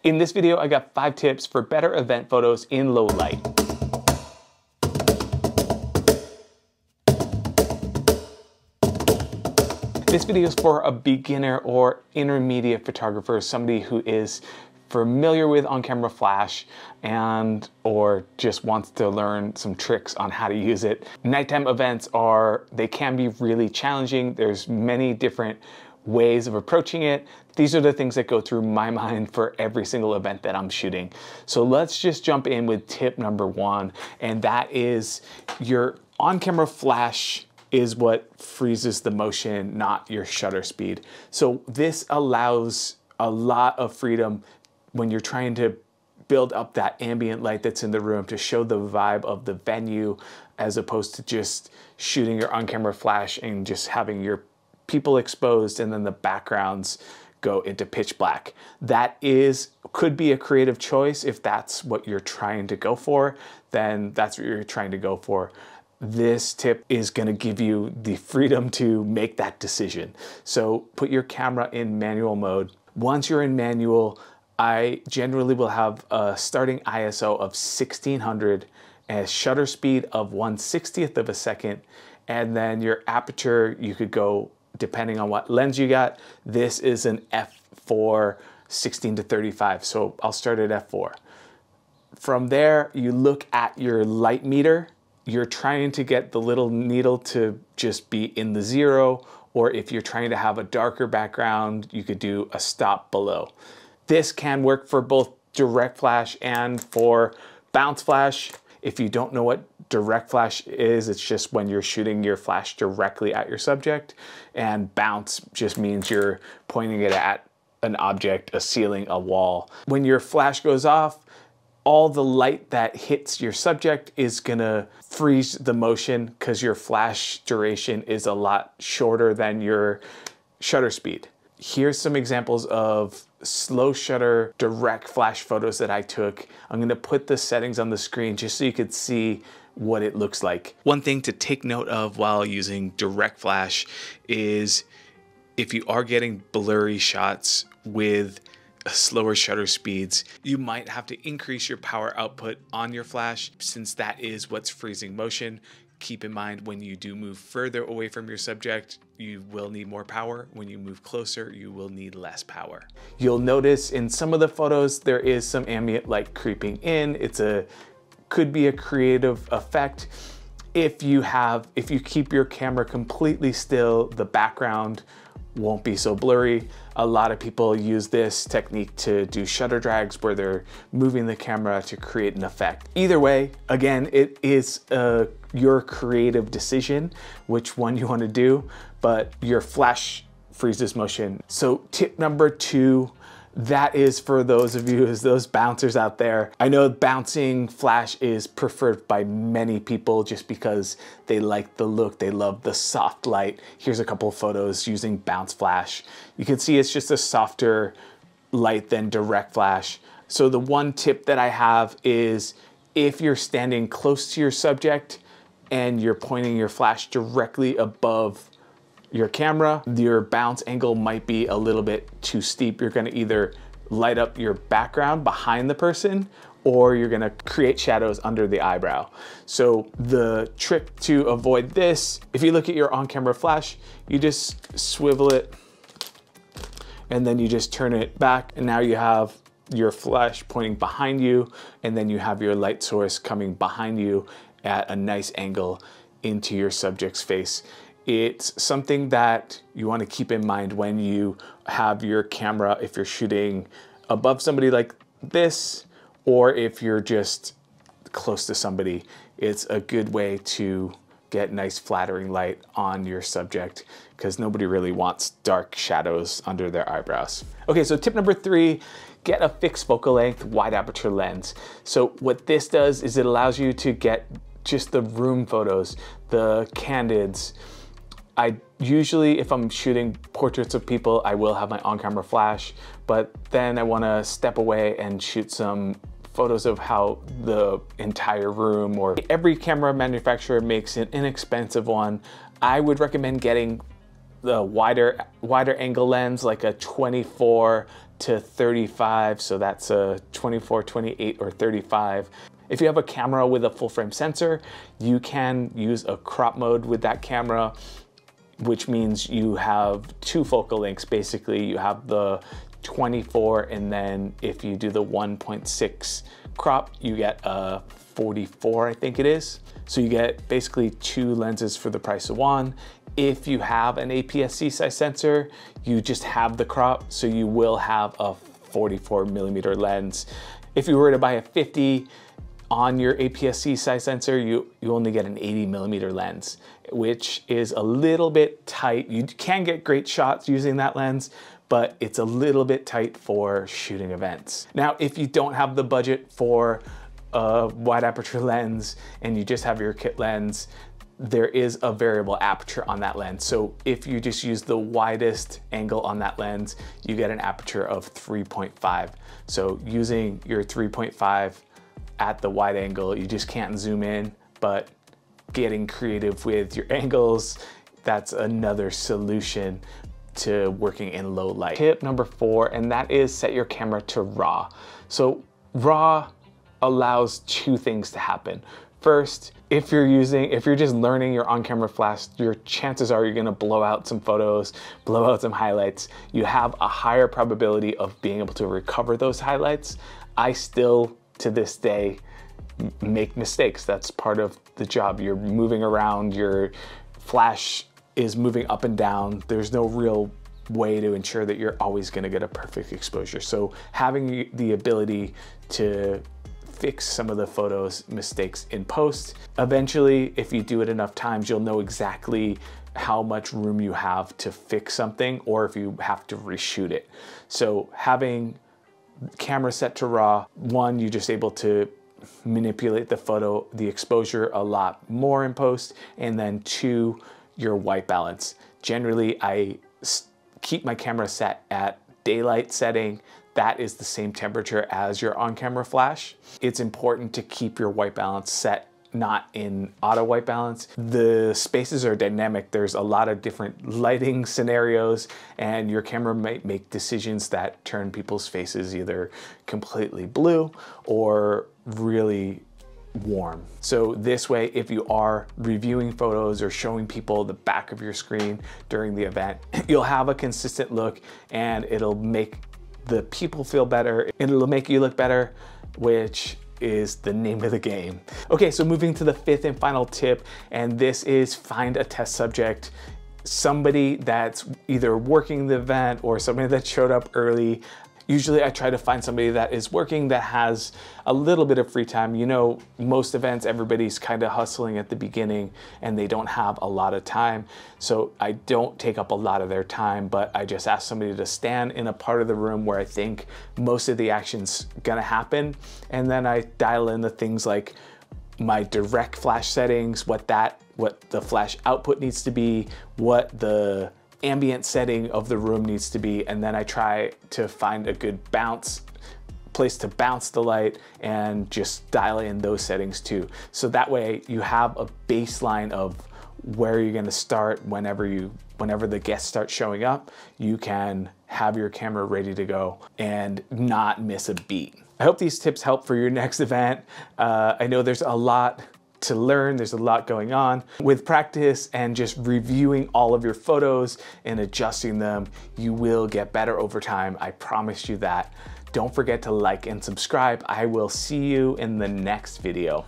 In this video, I got 5 tips for better event photos in low light. This video is for a beginner or intermediate photographer, somebody who is familiar with on-camera flash or just wants to learn some tricks on how to use it. Nighttime events they can be really challenging. There's many different ways of approaching it. These are the things that go through my mind for every single event that I'm shooting. So let's just jump in with tip number 1, and that is your on-camera flash is what freezes the motion, not your shutter speed. So this allows a lot of freedom when you're trying to build up that ambient light that's in the room to show the vibe of the venue, as opposed to just shooting your on-camera flash and just having your people exposed and then the backgrounds go into pitch black. That could be a creative choice. If that's what you're trying to go for, then that's what you're trying to go for. This tip is going to give you the freedom to make that decision. So put your camera in manual mode. Once you're in manual, I generally will have a starting ISO of 1600, a shutter speed of 1/60th of a second, and then your aperture, you could go, depending on what lens you got, this is an f4 16-35, so I'll start at f4. From there, you look at your light meter. You're trying to get the little needle to just be in the 0, or if you're trying to have a darker background, you could do a stop below. This can work for both direct flash and for bounce flash. If you don't know what direct flash is, it's just when you're shooting your flash directly at your subject, and bounce just means you're pointing it at an object, a ceiling, a wall. When your flash goes off, all the light that hits your subject is gonna freeze the motion because your flash duration is a lot shorter than your shutter speed. Here's some examples of slow shutter direct flash photos that I took. I'm gonna put the settings on the screen just so you could see what it looks like. One thing to take note of while using direct flash is if you are getting blurry shots with slower shutter speeds, you might have to increase your power output on your flash, since that is what's freezing motion. Keep in mind, when you do move further away from your subject, you will need more power. When you move closer, you will need less power. You'll notice in some of the photos, there is some ambient light creeping in. Could be a creative effect. If you keep your camera completely still, the background won't be so blurry. A lot of people use this technique to do shutter drags where they're moving the camera to create an effect. Either way, again, it is your creative decision which one you want to do, but your flash freezes motion. So tip number 2, that is for those of you as those bouncers out there. I know bouncing flash is preferred by many people just because they like the look, they love the soft light. Here's a couple of photos using bounce flash. You can see it's just a softer light than direct flash. So the one tip that I have is, if you're standing close to your subject and you're pointing your flash directly above your camera, your bounce angle might be a little bit too steep. You're gonna either light up your background behind the person, or you're gonna create shadows under the eyebrow. So the trick to avoid this, if you look at your on-camera flash, you just swivel it and then you just turn it back, and now you have your flash pointing behind you, and then you have your light source coming behind you at a nice angle into your subject's face. It's something that you want to keep in mind when you have your camera, if you're shooting above somebody like this, or if you're just close to somebody. It's a good way to get nice flattering light on your subject, because nobody really wants dark shadows under their eyebrows. Okay, so tip number 3, get a fixed focal length wide aperture lens. So what this does is it allows you to get just the room photos, the candids. I usually, if I'm shooting portraits of people, I will have my on-camera flash, but then I want to step away and shoot some photos of how the entire room, or every camera manufacturer makes an inexpensive one. I would recommend getting the wider angle lens, like a 24 to 35, so that's a 24, 28, or 35. If you have a camera with a full frame sensor, you can use a crop mode with that camera, which means you have two focal lengths. Basically, you have the 24, and then if you do the 1.6 crop, you get a 44, I think it is. So you get basically two lenses for the price of one. If you have an APS-C size sensor, you just have the crop, so you will have a 44mm lens. If you were to buy a 50 on your APS-C size sensor, you only get an 80mm lens, which is a little bit tight. You can get great shots using that lens, but it's a little bit tight for shooting events. Now, if you don't have the budget for a wide aperture lens and you just have your kit lens, there is a variable aperture on that lens. So if you just use the widest angle on that lens, you get an aperture of 3.5. So using your 3.5 at the wide angle, you just can't zoom in, but getting creative with your angles, that's another solution to working in low light. Tip number 4, and that is set your camera to RAW. So RAW allows two things to happen. First, if you're just learning your on-camera flash, your chances are you're gonna blow out some photos, blow out some highlights. You have a higher probability of being able to recover those highlights. I still, to this day, make mistakes. That's part of the job. You're moving around, your flash is moving up and down. There's no real way to ensure that you're always gonna get a perfect exposure. So having the ability to fix some of the photos mistakes in post. Eventually, if you do it enough times, you'll know exactly how much room you have to fix something, or if you have to reshoot it. So having camera set to RAW, one, you're just able to manipulate the photo, the exposure a lot more in post, and then two, your white balance. Generally, I keep my camera set at daylight setting. That is the same temperature as your on-camera flash. It's important to keep your white balance set not in auto white balance. The spaces are dynamic. There's a lot of different lighting scenarios, and your camera might make decisions that turn people's faces either completely blue or really warm. So this way, if you are reviewing photos or showing people the back of your screen during the event, you'll have a consistent look, and it'll make the people feel better, and it'll make you look better, which is the name of the game. Okay, so moving to the 5th and final tip, and this is find a test subject, somebody that's either working the event or somebody that showed up early. Usually I try to find somebody that is working, that has a little bit of free time. You know, most events, everybody's kind of hustling at the beginning and they don't have a lot of time. So I don't take up a lot of their time, but I just ask somebody to stand in a part of the room where I think most of the action's gonna happen. And then I dial in the things like my direct flash settings, what the flash output needs to be, what the ambient setting of the room needs to be, and then I try to find a good place to bounce the light and just dial in those settings too. So that way you have a baseline of where you're gonna start whenever the guests start showing up. You can have your camera ready to go and not miss a beat. I hope these tips help for your next event. I know there's a lot to learn. There's a lot going on. With practice and just reviewing all of your photos and adjusting them, you will get better over time. I promise you that. Don't forget to like and subscribe. I will see you in the next video.